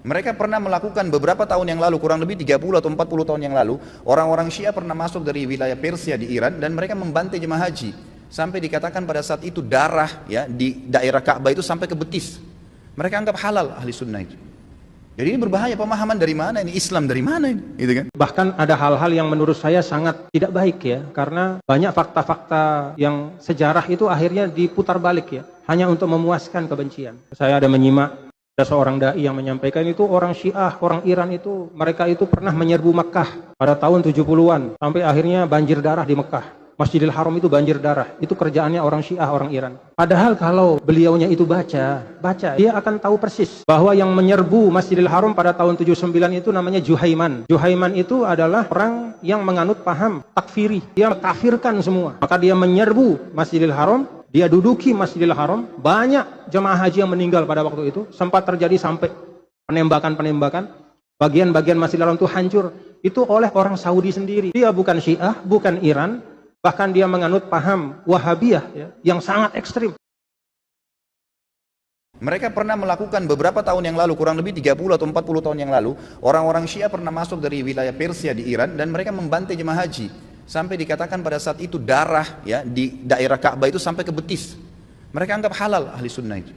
Mereka pernah melakukan beberapa tahun yang lalu, kurang lebih 30 atau 40 tahun yang lalu, orang-orang Syiah pernah masuk dari wilayah Persia di Iran dan mereka membantai jemaah haji. Sampai dikatakan pada saat itu darah ya di daerah Ka'bah itu sampai ke betis. Mereka anggap halal ahli sunnah itu. Jadi ini berbahaya, pemahaman dari mana ini, Islam dari mana ini, gitu kan? Bahkan ada hal-hal yang menurut saya sangat tidak baik ya, karena banyak fakta-fakta yang sejarah itu akhirnya diputar balik ya, hanya untuk memuaskan kebencian. Saya ada menyimak ada seorang dai yang menyampaikan itu orang Syiah, orang Iran itu, mereka itu pernah menyerbu Mekah pada tahun 70-an, sampai akhirnya banjir darah di Mekah. Masjidil Haram itu banjir darah, itu kerjaannya orang Syiah, orang Iran. Padahal kalau beliaunya itu baca, dia akan tahu persis bahwa yang menyerbu Masjidil Haram pada tahun 79 itu namanya Juhaiman. Juhaiman itu adalah orang yang menganut paham takfiri, dia kafirkan semua. Maka dia menyerbu Masjidil Haram, dia duduki Masjidil Haram, banyak jemaah haji yang meninggal pada waktu itu, sempat terjadi sampai penembakan-penembakan, bagian-bagian Masjidil Haram itu hancur, itu oleh orang Saudi sendiri. Dia bukan Syiah, bukan Iran, bahkan dia menganut paham Wahabiyah ya, yang sangat ekstrim. Mereka pernah melakukan beberapa tahun yang lalu, kurang lebih 30 atau 40 tahun yang lalu, orang-orang Syiah pernah masuk dari wilayah Persia di Iran dan mereka membantai jemaah haji. Sampai dikatakan pada saat itu darah ya di daerah Ka'bah itu sampai ke betis. Mereka anggap halal ahli sunnah itu.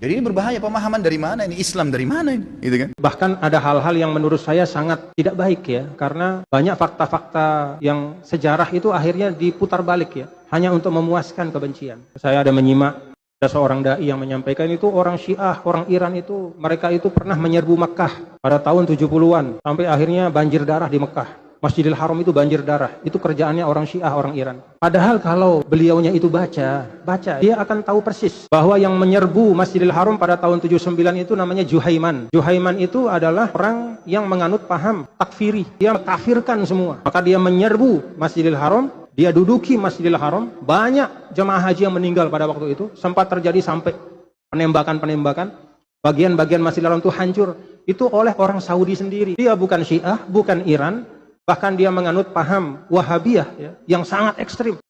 Jadi ini berbahaya, pemahaman dari mana ini, Islam dari mana ini, gitu kan? Bahkan ada hal-hal yang menurut saya sangat tidak baik ya, karena banyak fakta-fakta yang sejarah itu akhirnya diputar balik ya, hanya untuk memuaskan kebencian. Saya ada menyimak ada seorang dai yang menyampaikan itu orang Syiah, orang Iran itu, mereka itu pernah menyerbu Mekah pada tahun 70-an, sampai akhirnya banjir darah di Mekah. Masjidil Haram itu banjir darah, itu kerjaannya orang Syiah, orang Iran. Padahal kalau beliaunya itu baca, dia akan tahu persis bahwa yang menyerbu Masjidil Haram pada tahun 79 itu namanya Juhaiman. Juhaiman itu adalah orang yang menganut paham takfiri, dia kafirkan semua. Maka dia menyerbu Masjidil Haram, dia duduki Masjidil Haram, banyak jemaah haji yang meninggal pada waktu itu, sempat terjadi sampai penembakan-penembakan, bagian-bagian Masjidil Haram itu hancur, itu oleh orang Saudi sendiri. Dia bukan Syiah, bukan Iran, bahkan dia menganut paham Wahabiyah ya, yang sangat ekstrim.